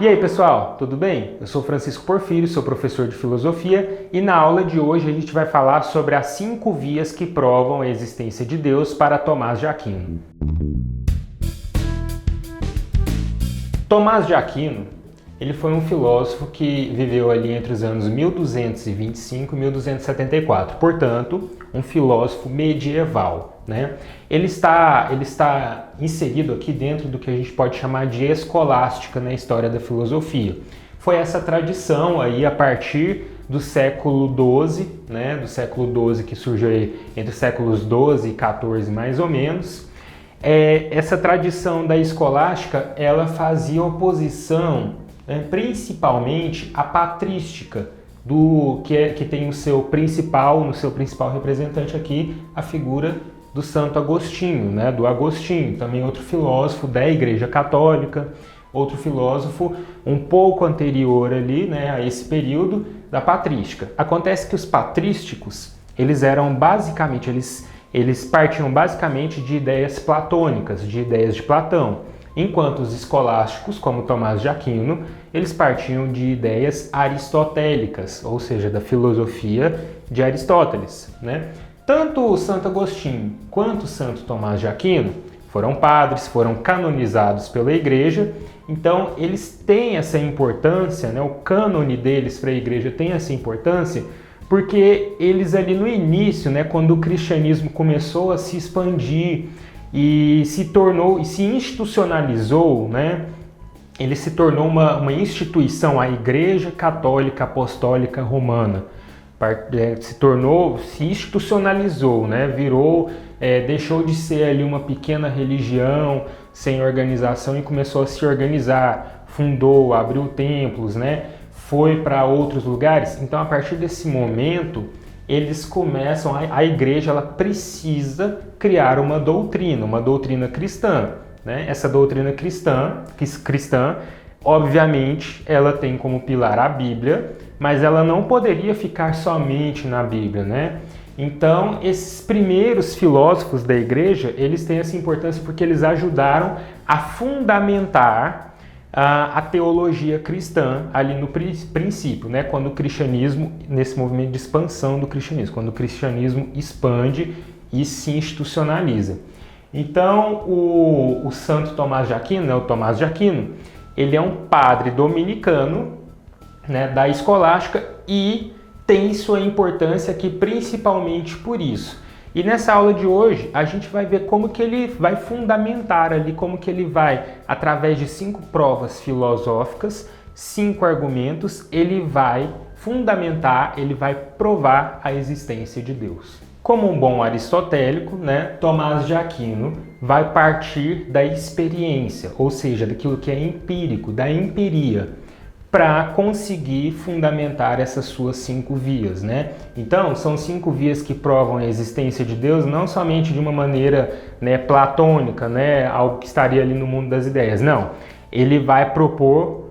E aí pessoal, tudo bem? Eu sou Francisco Porfírio, sou professor de filosofia e na aula de hoje a gente vai falar sobre as 5 vias que provam a existência de Deus para Tomás de Aquino. Tomás de Aquino, ele foi um filósofo que viveu ali entre os anos 1225 e 1274, portanto, um filósofo medieval, né? Ele está inserido aqui dentro do que a gente pode chamar de escolástica na história da filosofia. Foi essa tradição aí a partir do século XII, né? Do século XII que surgiu aí entre os séculos XII e XIV mais ou menos. Essa tradição da escolástica, ela fazia oposição, né, principalmente à patrística, que tem no seu principal representante aqui, a figura do Santo Agostinho, né, do Agostinho, também outro filósofo da Igreja Católica, outro filósofo um pouco anterior ali, né, a esse período da patrística. Acontece que os patrísticos, eles partiam basicamente de ideias platônicas, de ideias de Platão, enquanto os escolásticos, como Tomás de Aquino, eles partiam de ideias aristotélicas, ou seja, da filosofia de Aristóteles, né? Tanto o Santo Agostinho quanto o Santo Tomás de Aquino foram padres, foram canonizados pela Igreja, então eles têm essa importância, né? O cânone deles para a Igreja tem essa importância porque eles ali no início, né, quando o cristianismo começou a se expandir e se institucionalizou, né, ele se tornou uma instituição, a Igreja Católica Apostólica Romana. Se institucionalizou, né? Deixou de ser ali uma pequena religião sem organização e começou a se organizar, fundou, abriu templos, né? Foi para outros lugares. Então, a partir desse momento, eles começam, a igreja ela precisa criar uma doutrina cristã, né? Essa doutrina cristã, obviamente, ela tem como pilar a Bíblia, mas ela não poderia ficar somente na Bíblia, né? Então, esses primeiros filósofos da igreja, eles têm essa importância porque eles ajudaram a fundamentar a teologia cristã ali no princípio, né? Quando o cristianismo, nesse movimento de expansão do cristianismo, quando o cristianismo expande e se institucionaliza. Então, o Santo Tomás de Aquino, né? O Tomás de Aquino, ele é um padre dominicano, né, da escolástica e tem sua importância aqui principalmente por isso. E nessa aula de hoje a gente vai ver como que ele vai fundamentar ali, como que ele vai, através de 5 provas filosóficas, 5 argumentos, ele vai fundamentar, ele vai provar a existência de Deus. Como um bom aristotélico, né, Tomás de Aquino vai partir da experiência, ou seja, daquilo que é empírico, da empiria, para conseguir fundamentar essas suas 5 vias, né? Então, são 5 vias que provam a existência de Deus, não somente de uma maneira, né, platônica, né, algo que estaria ali no mundo das ideias, não. Ele vai propor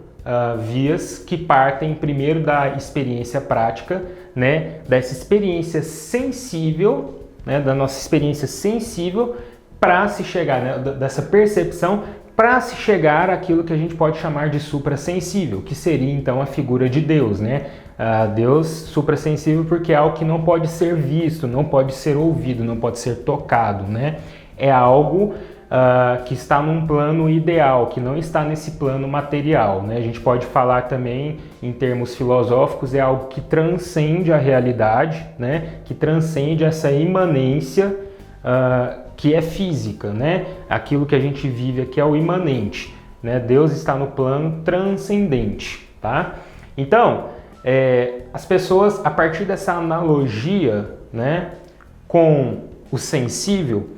vias que partem primeiro da experiência prática, né, dessa experiência sensível, né, da nossa experiência sensível, para se chegar, né, dessa percepção, para se chegar àquilo que a gente pode chamar de suprassensível, que seria então a figura de Deus, né? Deus suprassensível porque é algo que não pode ser visto, não pode ser ouvido, não pode ser tocado, né? É algo que está num plano ideal, que não está nesse plano material, né? A gente pode falar também em termos filosóficos, é algo que transcende a realidade, né? Que transcende essa imanência que é física, né? Aquilo que a gente vive aqui é o imanente, né? Deus está no plano transcendente, tá? Então, as pessoas, a partir dessa analogia, né, com o sensível,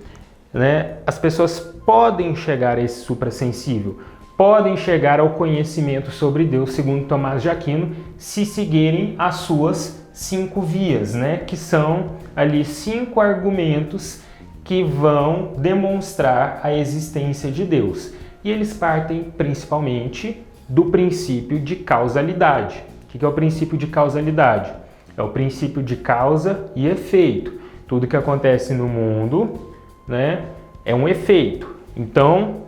né, as pessoas podem chegar a esse suprassensível, podem chegar ao conhecimento sobre Deus, segundo Tomás de Aquino, se seguirem as suas 5 vias, né, que são ali 5 argumentos que vão demonstrar a existência de Deus. E eles partem principalmente do princípio de causalidade. O que é o princípio de causalidade? É o princípio de causa e efeito. Tudo que acontece no mundo, né, é um efeito. Então,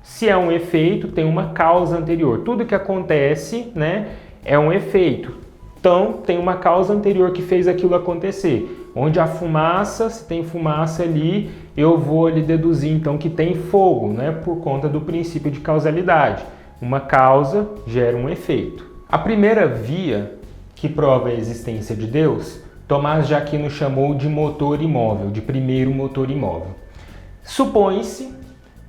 Se é um efeito, tem uma causa anterior. Tudo que acontece, né, é um efeito. Então, tem uma causa anterior que fez aquilo acontecer. Onde a fumaça, se tem fumaça ali, eu vou ali deduzir então que tem fogo, né, por conta do princípio de causalidade. Uma causa gera um efeito. A primeira via que prova a existência de Deus, Tomás de Aquino chamou de motor imóvel, de primeiro motor imóvel. Supõe-se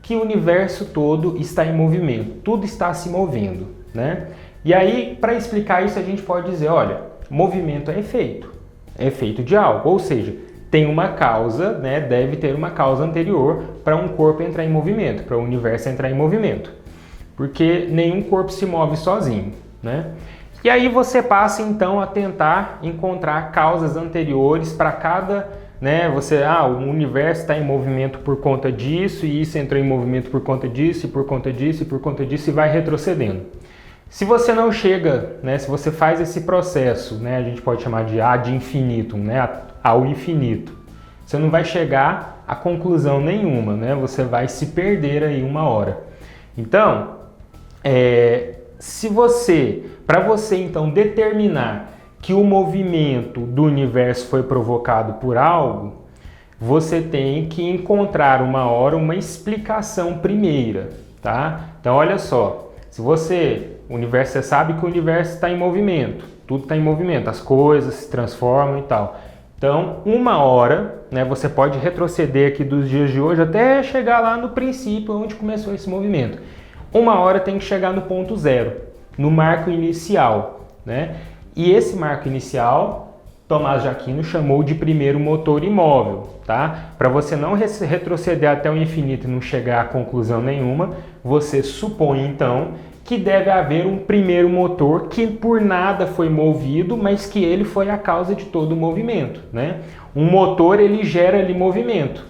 que o universo todo está em movimento, tudo está se movendo, né? E aí, para explicar isso, a gente pode dizer, olha, movimento é efeito de algo, ou seja, tem uma causa, né? Deve ter uma causa anterior para um corpo entrar em movimento, para o universo entrar em movimento, porque nenhum corpo se move sozinho, né? E aí você passa então a tentar encontrar causas anteriores para cada, né? O universo está em movimento por conta disso, e isso entrou em movimento por conta disso, e por conta disso, e por conta disso, e vai retrocedendo. Se você não chega, né? Se você faz esse processo, né? A gente pode chamar de ad infinitum, né? Ao infinito, você não vai chegar a conclusão nenhuma, né? Você vai se perder aí uma hora. Então, para você então determinar que o movimento do universo foi provocado por algo, você tem que encontrar uma hora uma explicação primeira, tá? Então olha só, você sabe que o universo está em movimento, tudo está em movimento, as coisas se transformam e tal. Então, uma hora, né, você pode retroceder aqui dos dias de hoje até chegar lá no princípio onde começou esse movimento. Uma hora tem que chegar no ponto zero, no marco inicial, né? E esse marco inicial, Tomás de Aquino chamou de primeiro motor imóvel, tá? Para você não retroceder até o infinito e não chegar a conclusão nenhuma, você supõe então que deve haver um primeiro motor que por nada foi movido, mas que ele foi a causa de todo o movimento, né? Um motor, ele gera ali movimento.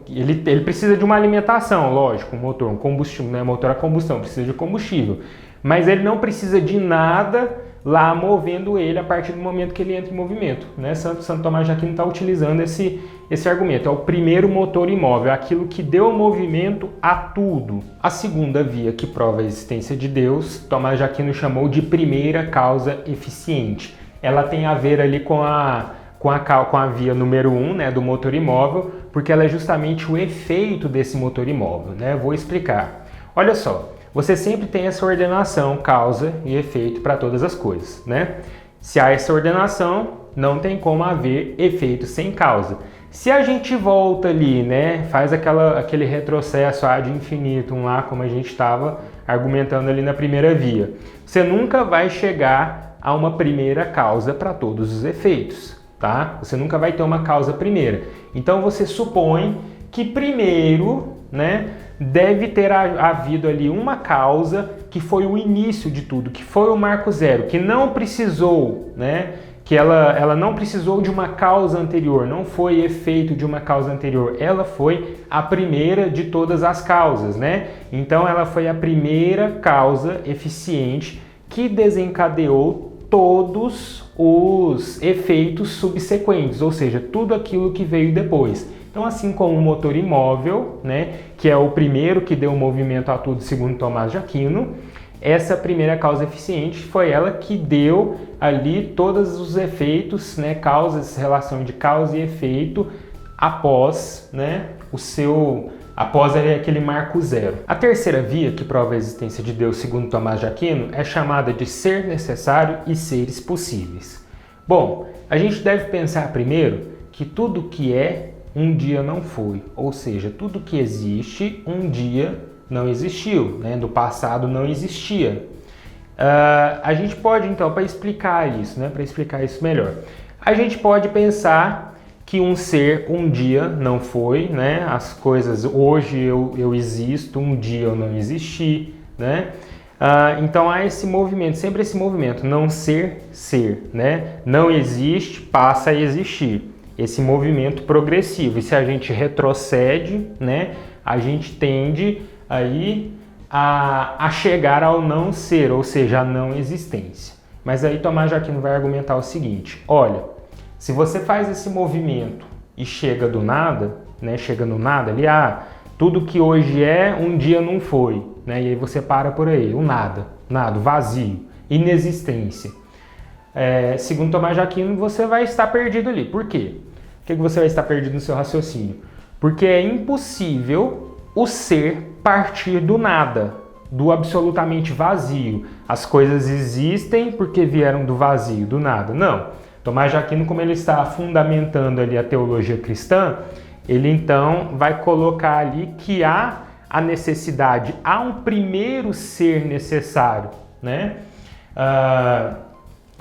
Ele precisa de uma alimentação, lógico, um motor, um combustível, né? Motor a combustão, precisa de combustível. Mas ele não precisa de nada lá movendo ele a partir do momento que ele entra em movimento, né? Santo Tomás de Aquino está utilizando esse argumento. É o primeiro motor imóvel, aquilo que deu movimento a tudo. A segunda via que prova a existência de Deus, Tomás de Aquino chamou de primeira causa eficiente. Ela tem a ver ali com a via número 1, né, do motor imóvel, porque ela é justamente o efeito desse motor imóvel, né? Vou explicar. Olha só, você sempre tem essa ordenação, causa e efeito para todas as coisas, né? Se há essa ordenação, não tem como haver efeito sem causa. Se a gente volta ali, né, faz aquele retrocesso ad infinitum lá, como a gente estava argumentando ali na primeira via, você nunca vai chegar a uma primeira causa para todos os efeitos, tá? Você nunca vai ter uma causa primeira. Então você supõe que primeiro, né, deve ter havido ali uma causa que foi o início de tudo, que foi o marco zero, que não precisou, né, que ela não precisou de uma causa anterior, não foi efeito de uma causa anterior, ela foi a primeira de todas as causas, né? Então ela foi a primeira causa eficiente que desencadeou todos os efeitos subsequentes, ou seja, tudo aquilo que veio depois. Então, assim como o motor imóvel, né, que é o primeiro que deu movimento a tudo segundo Tomás de Aquino, essa primeira causa eficiente foi ela que deu ali todos os efeitos, né, causas, relação de causa e efeito após, né, após aquele marco zero. A terceira via que prova a existência de Deus segundo Tomás de Aquino é chamada de ser necessário e seres possíveis. Bom, a gente deve pensar primeiro que tudo que é, um dia não foi, ou seja, tudo que existe, um dia não existiu, né? Do passado não existia. A gente pode, então, para explicar isso, né? Para explicar isso melhor, a gente pode pensar que um ser um dia não foi, né? As coisas, hoje eu existo, um dia eu não existi, né? Então há esse movimento, sempre esse movimento, não ser, né? Não existe, passa a existir. Esse movimento progressivo. E se a gente retrocede, né? A gente tende aí a chegar ao não ser, ou seja, a não existência. Mas aí Tomás de Aquino vai argumentar o seguinte: olha, se você faz esse movimento e chega do nada, né, chega no nada ali, Tudo que hoje é, um dia não foi, né? E aí você para por aí, o nada, nada, vazio, inexistência. Segundo Tomás de Aquino, você vai estar perdido ali. Por quê? Por que você vai estar perdido no seu raciocínio? Porque é impossível o ser partir do nada, do absolutamente vazio. As coisas existem porque vieram do vazio, do nada. Não. Tomás de Aquino, como ele está fundamentando ali a teologia cristã, ele então vai colocar ali que há a necessidade, há um primeiro ser necessário, né?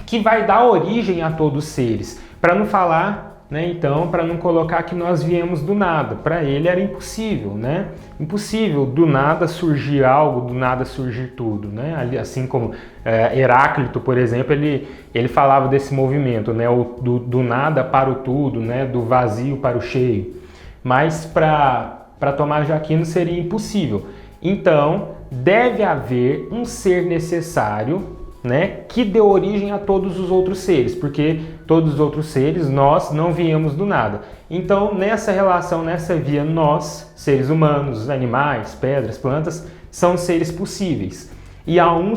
Que vai dar origem a todos os seres. Para não falar, né, então, para não colocar que nós viemos do nada. Para ele era impossível, né? Impossível do nada surgir algo, do nada surgir tudo, né? Assim como Heráclito, por exemplo, ele falava desse movimento, né? Do nada para o tudo, né? Do vazio para o cheio. Mas para Tomás de Aquino seria impossível. Então, deve haver um ser necessário, né, que deu origem a todos os outros seres, porque todos os outros seres, nós não viemos do nada. Então, nessa relação, nessa via, nós, seres humanos, animais, pedras, plantas, são seres possíveis. E há um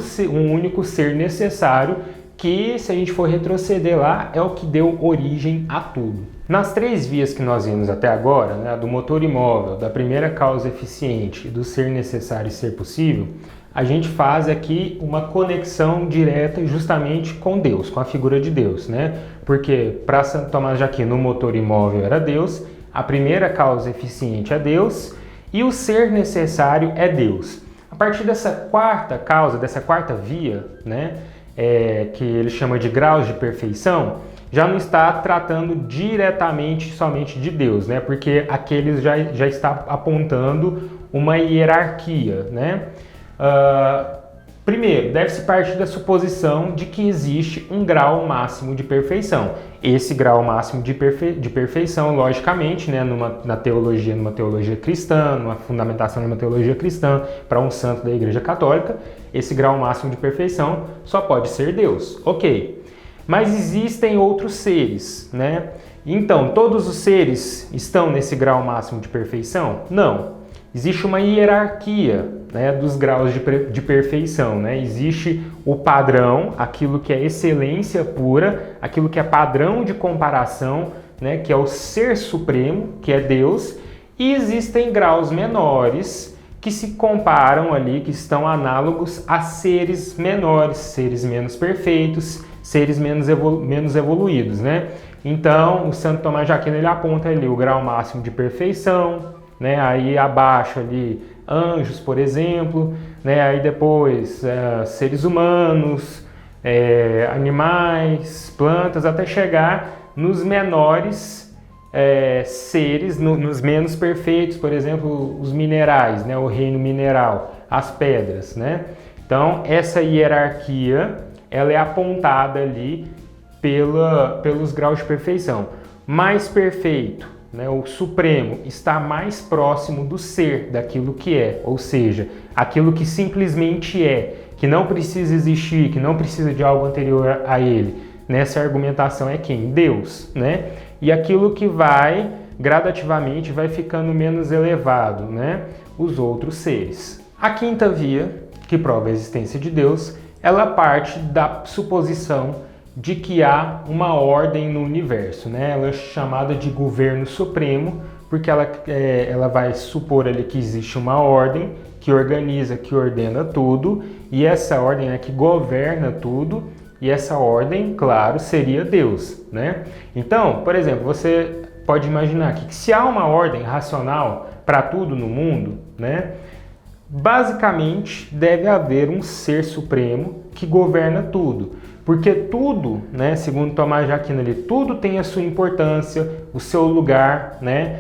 único ser necessário que, se a gente for retroceder lá, é o que deu origem a tudo. Nas três vias que nós vimos até agora, né, do motor imóvel, da primeira causa eficiente e do ser necessário e ser possível, a gente faz aqui uma conexão direta justamente com Deus, com a figura de Deus, né? Porque para Santo Tomás de Aquino, o motor imóvel era Deus, a primeira causa eficiente é Deus e o ser necessário é Deus. A partir dessa quarta causa, dessa quarta via, né, que ele chama de graus de perfeição, já não está tratando diretamente somente de Deus, né? Porque aqueles já está apontando uma hierarquia, né? Primeiro, deve-se partir da suposição de que existe um grau máximo de perfeição. Esse grau máximo de perfeição, logicamente, né, numa teologia cristã, numa fundamentação de uma teologia cristã, para um santo da Igreja Católica, esse grau máximo de perfeição só pode ser Deus. Ok. Mas existem outros seres, né? Então, todos os seres estão nesse grau máximo de perfeição? Não. Existe uma hierarquia, né, dos graus de perfeição, né? Existe o padrão, aquilo que é excelência pura, aquilo que é padrão de comparação, né, que é o ser supremo, que é Deus, e existem graus menores que se comparam ali, que estão análogos a seres menores, seres menos perfeitos, seres menos evoluídos, né? Então, o Santo Tomás de Aquino, ele aponta ali o grau máximo de perfeição, né? Aí abaixo ali anjos, por exemplo, né? Aí depois seres humanos, animais, plantas, até chegar nos menores seres, nos menos perfeitos, por exemplo, os minerais, né? O reino mineral, as pedras, né? Então, essa hierarquia, ela é apontada ali pelos graus de perfeição. Mais perfeito, né, o supremo, está mais próximo do ser, daquilo que é, ou seja, aquilo que simplesmente é, que não precisa existir, que não precisa de algo anterior a ele. Nessa argumentação é quem? Deus, né? E aquilo que vai, gradativamente, vai ficando menos elevado, né? Os outros seres. A quinta via, que prova a existência de Deus, ela parte da suposição de que há uma ordem no universo, né? Ela é chamada de governo supremo, porque ela vai supor ali que existe uma ordem que organiza, que ordena tudo, e essa ordem é que governa tudo, e essa ordem, claro, seria Deus, né? Então, por exemplo, você pode imaginar que se há uma ordem racional para tudo no mundo, né? Basicamente, deve haver um ser supremo que governa tudo. Porque tudo, né, segundo Tomás de Aquino, tudo tem a sua importância, o seu lugar, né,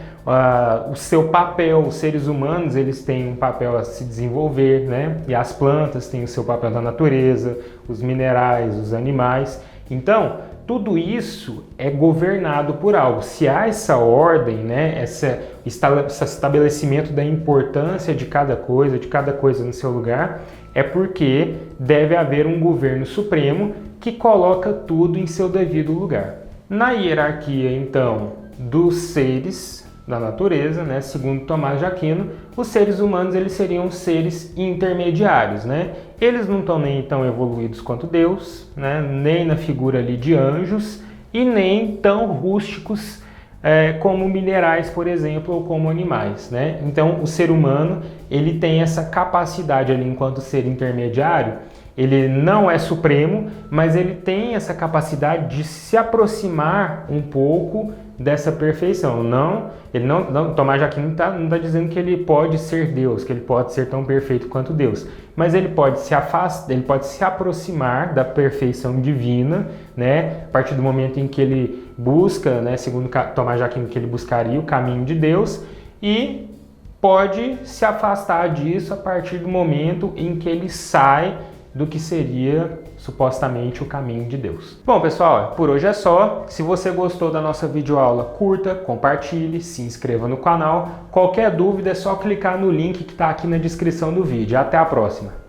o seu papel. Os seres humanos, eles têm um papel a se desenvolver, né, e as plantas têm o seu papel na natureza, os minerais, os animais. Então, tudo isso é governado por algo. Se há essa ordem, né, esse estabelecimento da importância de cada coisa no seu lugar, é porque deve haver um governo supremo que coloca tudo em seu devido lugar. Na hierarquia, então, dos seres, da natureza, né? Segundo Tomás de Aquino, os seres humanos eles seriam seres intermediários, né? Eles não estão nem tão evoluídos quanto Deus, né? Nem na figura ali de anjos e nem tão rústicos como minerais, por exemplo, ou como animais, né? Então, o ser humano ele tem essa capacidade ali enquanto ser intermediário. Ele não é supremo, mas ele tem essa capacidade de se aproximar um pouco dessa perfeição. Tomás de Aquino não está dizendo que ele pode ser Deus, que ele pode ser tão perfeito quanto Deus, mas ele pode se afastar, ele pode se aproximar da perfeição divina, né? A partir do momento em que ele busca, né, segundo Tomás de Aquino, que ele buscaria o caminho de Deus, e pode se afastar disso a partir do momento em que ele sai do que seria supostamente o caminho de Deus. Bom, pessoal, por hoje é só. Se você gostou da nossa videoaula, curta, compartilhe, se inscreva no canal. Qualquer dúvida é só clicar no link que está aqui na descrição do vídeo. Até a próxima!